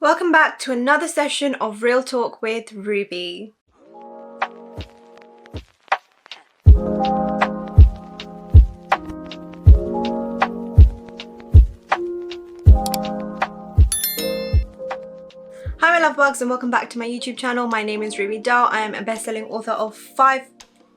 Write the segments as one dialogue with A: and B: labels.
A: Welcome back to another session of Real Talk with Ruby. Hi my love bugs and welcome back to my YouTube channel. My name is Ruby Dhal. I am a best-selling author of 5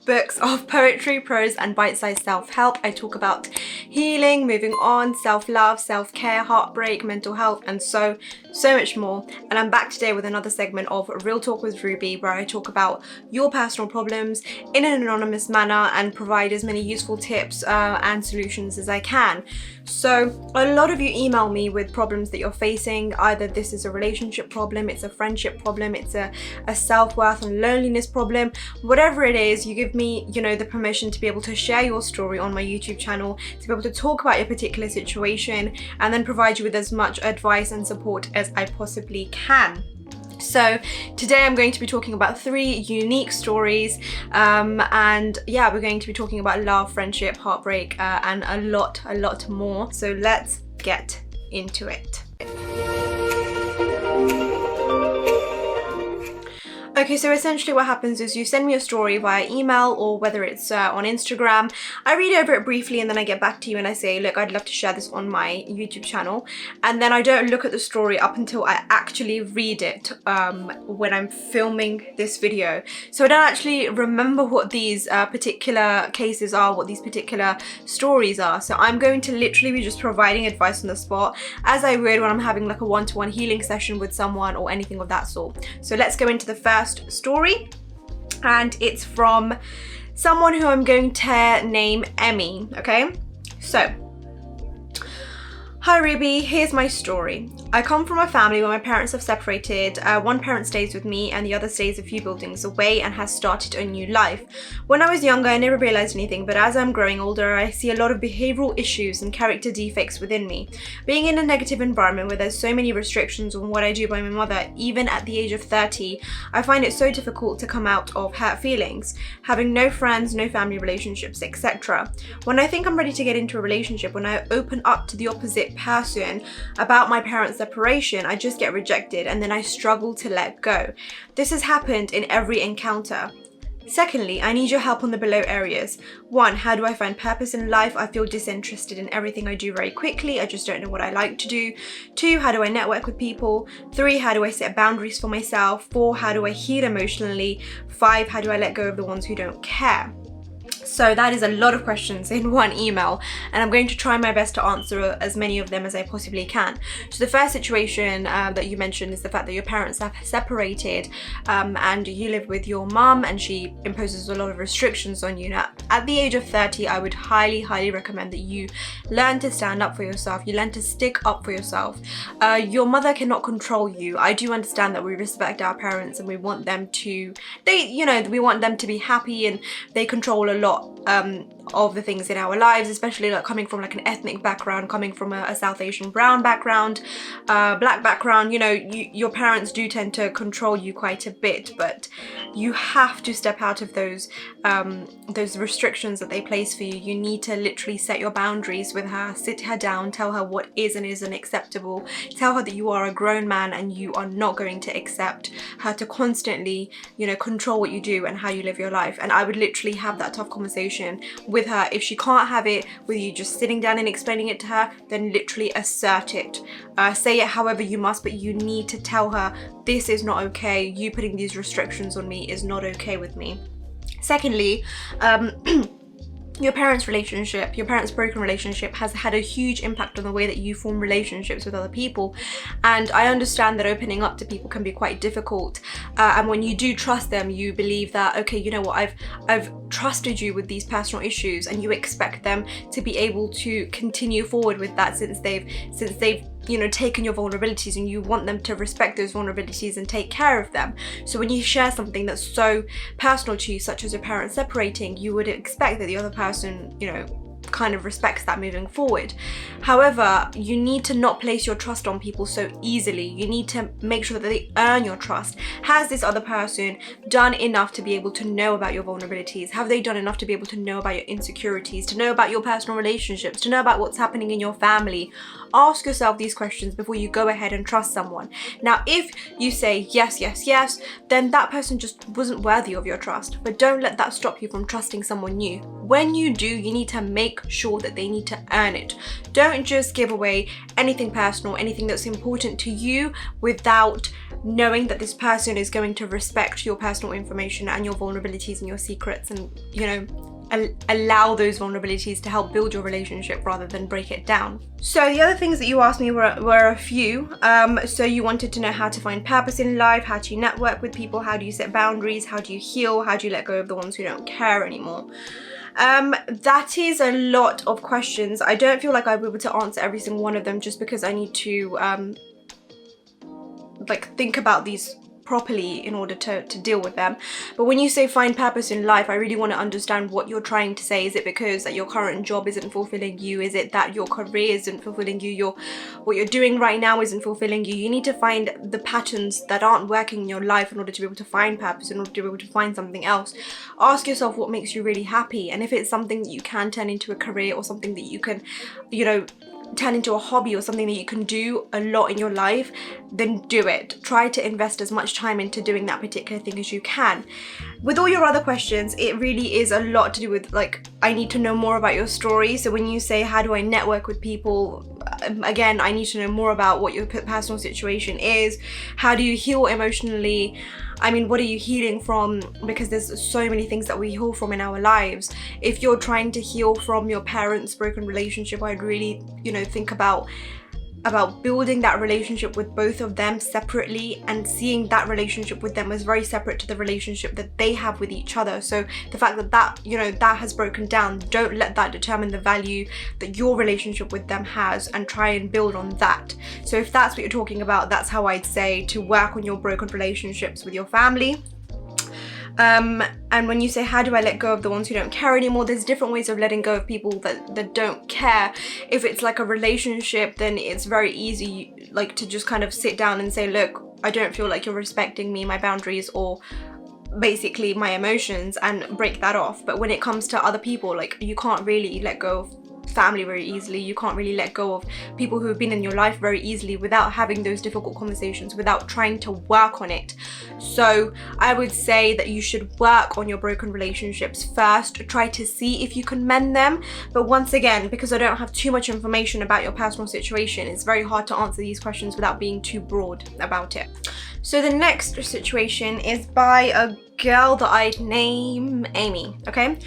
A: books of poetry, prose and bite-sized self-help. I talk about healing, moving on, self-love, self-care, heartbreak, mental health and so much more. And I'm back today with another segment of Real Talk with Ruby, where I talk about your personal problems in an anonymous manner and provide as many useful tips and solutions as I can. So a lot of you email me with problems that you're facing. Either this is a relationship problem, it's a friendship problem, it's a self-worth and loneliness problem. Whatever it is, you give me, the permission to be able to share your story on my YouTube channel, to be able to talk about your particular situation and then provide you with as much advice and support as I possibly can. So today I'm going to be talking about 3 unique stories and yeah, we're going to be talking about love, friendship, heartbreak and a lot more. So let's get into it. Okay, so essentially what happens is you send me a story via email or whether it's on Instagram. I read over it briefly and then I get back to you and I say, look, I'd love to share this on my YouTube channel. And then I don't look at the story up until I actually read it when I'm filming this video. So I don't actually remember what these particular cases are, what these particular stories are. So I'm going to literally be just providing advice on the spot as I would when I'm having like a one-to-one healing session with someone or anything of that sort. So let's go into the first story, and it's from someone who I'm going to name Emmy. Okay, so hi Ruby, here's my story. I come from a family where my parents have separated. One parent stays with me and the other stays a few buildings away and has started a new life. When I was younger, I never realized anything, but as I'm growing older, I see a lot of behavioral issues and character defects within me. Being in a negative environment where there's so many restrictions on what I do by my mother, even at the age of 30, I find it so difficult to come out of hurt feelings, having no friends, no family relationships, etc. When I think I'm ready to get into a relationship, when I open up to the opposite person about my parents' separation, I just get rejected and then I struggle to let go. This has happened in every encounter. Secondly, I need your help on the below areas. 1, how do I find purpose in life? I feel disinterested in everything I do very quickly. I just don't know what I like to do. 2, how do I network with people? 3, how do I set boundaries for myself? 4, how do I heal emotionally? 5, how do I let go of the ones who don't care? So that is a lot of questions in one email, and I'm going to try my best to answer as many of them as I possibly can. So the first situation that you mentioned is the fact that your parents have separated and you live with your mum and she imposes a lot of restrictions on you. Now, at the age of 30, I would highly recommend that you learn to stand up for yourself. You learn to stick up for yourself. Your mother cannot control you. I do understand that we respect our parents and we want them to, we want them to be happy, and they control a lot of the things in our lives, especially like coming from like an ethnic background, coming from a South Asian brown background, black background. Your parents do tend to control you quite a bit, but you have to step out of those restrictions that they place for you. You need to literally set your boundaries with her, sit her down, tell her what is and isn't acceptable, tell her that you are a grown man and you are not going to accept her to constantly control what you do and how you live your life. And I would literally have that tough conversation with her. If she can't have it with you just sitting down and explaining it to her, then literally assert it. Say it however you must, but you need to tell her, this is not okay. You putting these restrictions on me is not okay with me. Secondly, your parents' broken relationship has had a huge impact on the way that you form relationships with other people. And I understand that opening up to people can be quite difficult. And when you do trust them, you believe that, okay, you know what, I've trusted you with these personal issues, and you expect them to be able to continue forward with that since they've taken your vulnerabilities, and you want them to respect those vulnerabilities and take care of them. So when you share something that's so personal to you, such as your parents separating, you would expect that the other person, kind of respects that moving forward. However, you need to not place your trust on people so easily. You need to make sure that they earn your trust. Has this other person done enough to be able to know about your vulnerabilities? Have they done enough to be able to know about your insecurities, to know about your personal relationships, to know about what's happening in your family? Ask yourself these questions before you go ahead and trust someone. Now, if you say yes, yes, yes, then that person just wasn't worthy of your trust. But don't let that stop you from trusting someone new. When you do, you need to make sure that they need to earn it. Don't just give away anything personal, anything that's important to you without knowing that this person is going to respect your personal information and your vulnerabilities and your secrets, and, you know, allow those vulnerabilities to help build your relationship rather than break it down. So the other things that you asked me were a few. So you wanted to know how to find purpose in life, how do you network with people, how do you set boundaries, how do you heal, how do you let go of the ones who don't care anymore. That is a lot of questions. I don't feel like I'll be able to answer every single one of them, just because I need to like think about these properly in order to deal with them. But when you say find purpose in life, I really want to understand what you're trying to say. Is it because that your current job isn't fulfilling you? Is it that your career isn't fulfilling you? What you're doing right now isn't fulfilling you? You need to find the patterns that aren't working in your life in order to be able to find purpose, in order to be able to find something else. Ask yourself what makes you really happy, and if it's something that you can turn into a career, or something that you can, you know, turn into a hobby, or something that you can do a lot in your life, then do it. Try to invest as much time into doing that particular thing as you can. With all your other questions, it really is a lot to do with, like, I need to know more about your story. So when you say, how do I network with people? Again, I need to know more about what your personal situation is. How do you heal emotionally? I mean, what are you healing from? Because there's so many things that we heal from in our lives. If you're trying to heal from your parents' broken relationship, I'd really, you know, think about building that relationship with both of them separately, and seeing that relationship with them as very separate to the relationship that they have with each other. So the fact that you know, that has broken down, don't let that determine the value that your relationship with them has, and try and build on that. So if that's what you're talking about, that's how I'd say to work on your broken relationships with your family. And when you say, how do I let go of the ones who don't care anymore, there's different ways of letting go of people that don't care. If it's like a relationship, then it's very easy, like, to just kind of sit down and say, look, I don't feel like you're respecting me, my boundaries, or basically my emotions, and break that off. But when it comes to other people, like, you can't really let go of family very easily. You can't really let go of people who have been in your life very easily without having those difficult conversations, without trying to work on it. So I would say that you should work on your broken relationships first. Try to see if you can mend them. But once again, because I don't have too much information about your personal situation, it's very hard to answer these questions without being too broad about it. So the next situation is by a girl that I'd name Amy, okay?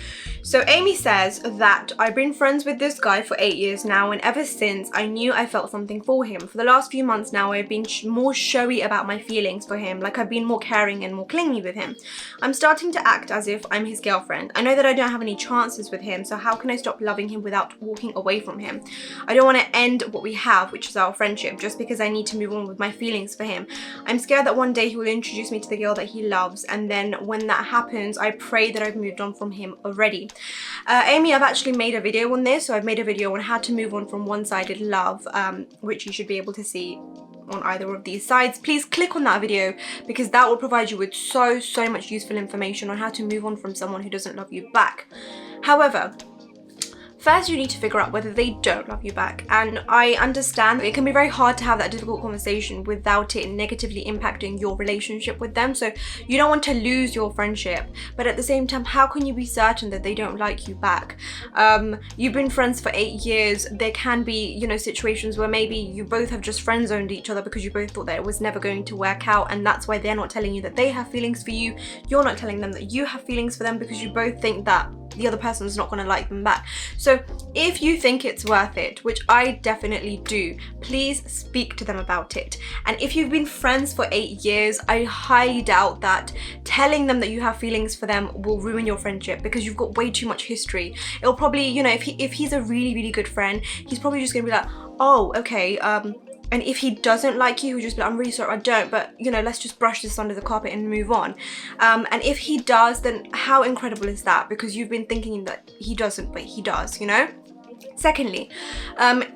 A: So Amy says that I've been friends with this guy for 8 years now, and ever since I knew I felt something for him. For the last few months now, I've been more showy about my feelings for him, like I've been more caring and more clingy with him. I'm starting to act as if I'm his girlfriend. I know that I don't have any chances with him, so how can I stop loving him without walking away from him? I don't want to end what we have, which is our friendship, just because I need to move on with my feelings for him. I'm scared that one day he will introduce me to the girl that he loves, and then when that happens, I pray that I've moved on from him already. Amy, I've actually made a video on this. So I've made a video on how to move on from one-sided love, which you should be able to see on either of these sides. Please click on that video, because that will provide you with so much useful information on how to move on from someone who doesn't love you back. However, first you need to figure out whether they don't love you back. And I understand it can be very hard to have that difficult conversation without it negatively impacting your relationship with them. So you don't want to lose your friendship, but at the same time, how can you be certain that they don't like you back? You've been friends for 8 years. There can be, you know, situations where maybe you both have just friend zoned each other because you both thought that it was never going to work out, and that's why they're not telling you that they have feelings for you. You're not telling them that you have feelings for them, because you both think that the other person's not going to like them back. So if you think it's worth it, which I definitely do, please speak to them about it. And if you've been friends for 8 years, I highly doubt that telling them that you have feelings for them will ruin your friendship, because you've got way too much history. It'll probably, you know, if he's a really good friend, he's probably just gonna be like, oh, okay, and if he doesnn't like you, he'll just be like, I'm really sorry, I don't, but, you know, let's just brush this under the carpet and move on. And if he does, then how incredible is that? Because you've been thinking that he doesn't, but he does, you know? Secondly,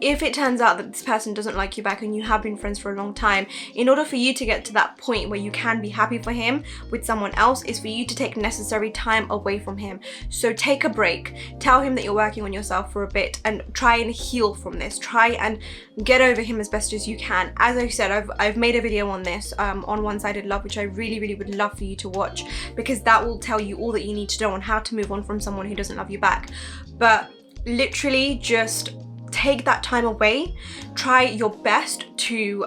A: if it turns out that this person doesn't like you back and you have been friends for a long time, in order for you to get to that point where you can be happy for him with someone else is for you to take necessary time away from him. So take a break, tell him that you're working on yourself for a bit and try and heal from this. Try and get over him as best as you can. As I said, I've made a video on this, on one-sided love, which I really would love for you to watch, because that will tell you all that you need to know on how to move on from someone who doesn't love you back. But literally just take that time away. Try your best to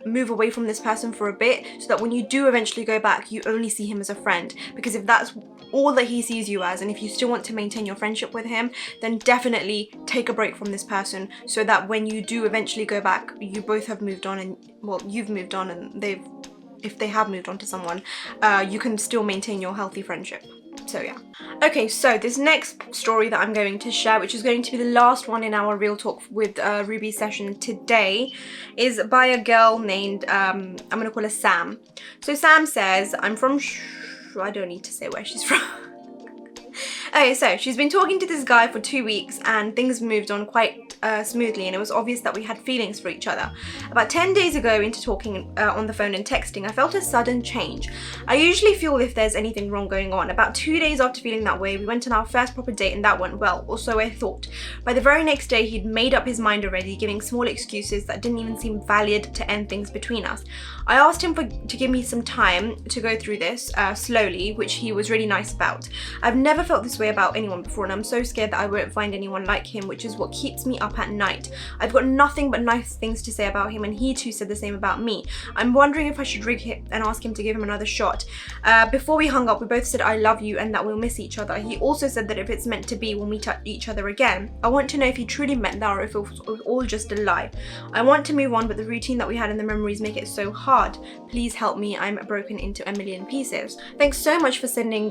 A: move away from this person for a bit, so that when you do eventually go back, you only see him as a friend. Because if that's all that he sees you as, and if you still want to maintain your friendship with him, then definitely take a break from this person, so that when you do eventually go back, you both have moved on, and well, you've moved on and if they have moved on to someone, you can still maintain your healthy friendship. So yeah. Okay, so this next story that I'm going to share, which is going to be the last one in our Real Talk with Ruby session today, is by a girl named, I'm going to call her Sam. So Sam says, I'm from, I don't need to say where she's from. Okay, so she's been talking to this guy for 2 weeks and things moved on quite smoothly, and it was obvious that we had feelings for each other. About 10 days ago into talking on the phone and texting, I felt a sudden change. I usually feel if there's anything wrong going on. About 2 days after feeling that way, we went on our first proper date and that went well, or so I thought. By the very next day, he'd made up his mind already, giving small excuses that didn't even seem valid to end things between us. I asked him to give me some time to go through this slowly, which he was really nice about. I've never felt this way about anyone before, and I'm so scared that I won't find anyone like him, which is what keeps me up at night. I've got nothing but nice things to say about him, and he too said the same about me. I'm wondering if I should rig it and ask him to give him another shot. Before we hung up, we both said I love you and that we'll miss each other. He also said that if it's meant to be, we'll meet each other again. I want to know if he truly meant that, or if it was all just a lie. I want to move on, but the routine that we had and the memories make it so hard. Please help me. I'm broken into a million pieces. Thanks so much for sending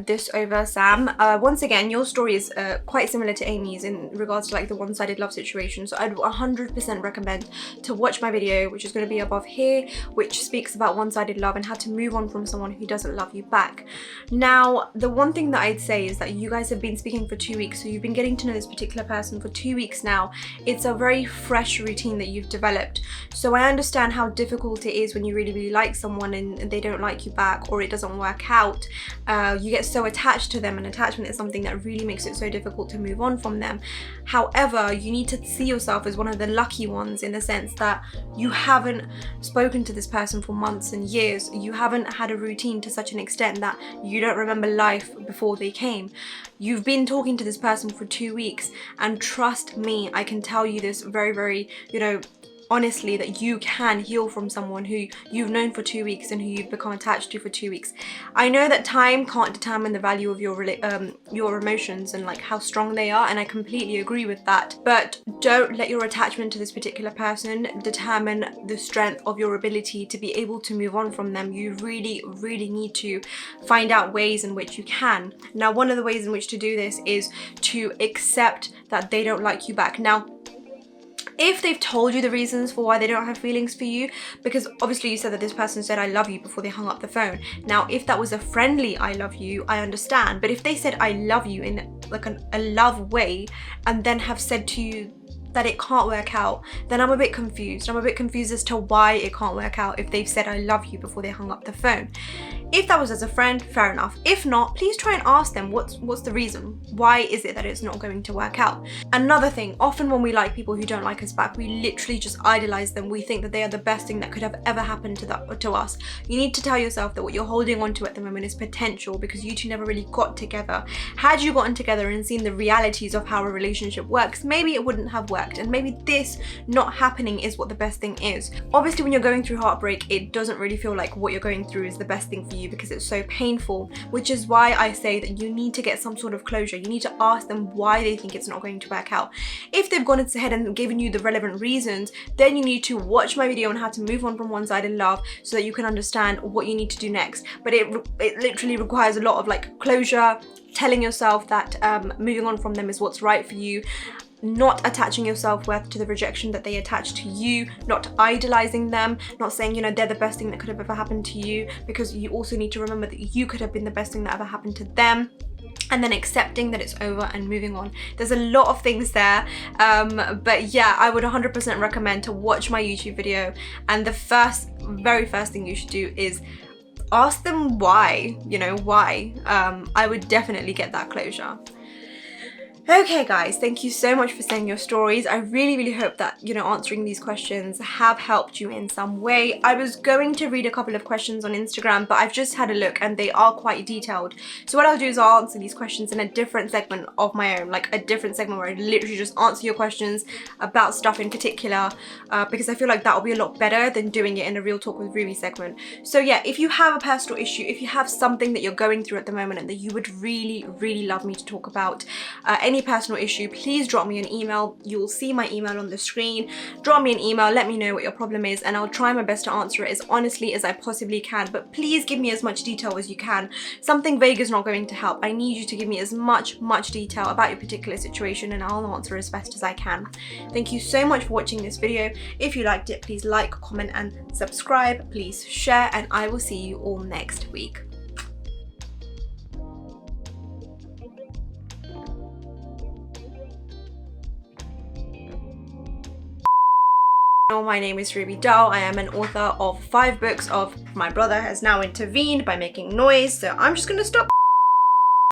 A: this over, Sam. Once again, your story is quite similar to Amy's in regards to like the one-sided love situation, so I'd 100% recommend to watch my video, which is going to be above here, which speaks about one-sided love and how to move on from someone who doesn't love you back. Now, the one thing that I'd say is that you guys have been speaking for 2 weeks, so you've been getting to know this particular person for 2 weeks now. It's a very fresh routine that you've developed, so I understand how difficult it is when you really like someone and they don't like you back, or it doesn't work out. You get so attached to them, and attachment is something that really makes it so difficult to move on from them. However, you need to see yourself as one of the lucky ones, in the sense that you haven't spoken to this person for months and years. You haven't had a routine to such an extent that you don't remember life before they came. You've been talking to this person for 2 weeks, and trust me, I can tell you this very, you know, honestly, that you can heal from someone who you've known for 2 weeks and who you've become attached to for 2 weeks. I know that time can't determine the value of your emotions and like how strong they are, and I completely agree with that, but don't let your attachment to this particular person determine the strength of your ability to be able to move on from them. You really need to find out ways in which you can. Now, one of the ways in which to do this is to accept that they don't like you back. Now, if they've told you the reasons for why they don't have feelings for you, because obviously you said that this person said I love you before they hung up the phone. Now, if that was a friendly I love you, I understand. But if they said I love you in like a love way, and then have said to you that it can't work out, then I'm a bit confused. I'm a bit confused as to why it can't work out if they've said I love you before they hung up the phone. If that was as a friend, fair enough. If not, please try and ask them what's the reason. Why is it that it's not going to work out? Another thing, often when we like people who don't like us back, we literally just idolize them. We think that they are the best thing that could have ever happened to us. You need to tell yourself that what you're holding on to at the moment is potential, because you two never really got together. Had you gotten together and seen the realities of how a relationship works, maybe it wouldn't have worked, and maybe this not happening is what the best thing is. Obviously, when you're going through heartbreak, it doesn't really feel like what you're going through is the best thing for you, because it's so painful, which is why I say that you need to get some sort of closure. You need to ask them why they think it's not going to work out. If they've gone ahead and given you the relevant reasons, then you need to watch my video on how to move on from one-sided love, so that you can understand what you need to do next. But it literally requires a lot of like closure, telling yourself that moving on from them is what's right for you, not attaching your self-worth to the rejection that they attach to you, not idolizing them, not saying, you know, they're the best thing that could have ever happened to you, because you also need to remember that you could have been the best thing that ever happened to them. and then accepting that it's over and moving on. There's a lot of things there, but yeah, I would 100% recommend to watch my YouTube video, and the very first thing you should do is ask them why, you know, why. I would definitely get that closure. Okay guys, thank you so much for sending your stories. I really hope that, you know, answering these questions have helped you in some way. I was going to read a couple of questions on Instagram, but I've just had a look and they are quite detailed. So what I'll do is I'll answer these questions in a different segment of my own, like a different segment where I literally just answer your questions about stuff in particular, because I feel like that will be a lot better than doing it in a Real Talk with Ruby segment. So yeah, if you have a personal issue, if you have something that you're going through at the moment and that you would really love me to talk about, any personal issue, please drop me an email. You'll see my email on the screen. Drop me an email, let me know what your problem is, and I'll try my best to answer it as honestly as I possibly can. But please give me as much detail as you can. Something vague is not going to help. I need you to give me as much detail about your particular situation, and I'll answer as best as I can. Thank you so much for watching this video. If you liked it, please like, comment and subscribe. Please share, and I will see you all next week. My name is Ruby Dhal. I am an author of 5 books of My Brother Has Now Intervened by Making Noise, so I'm just gonna stop.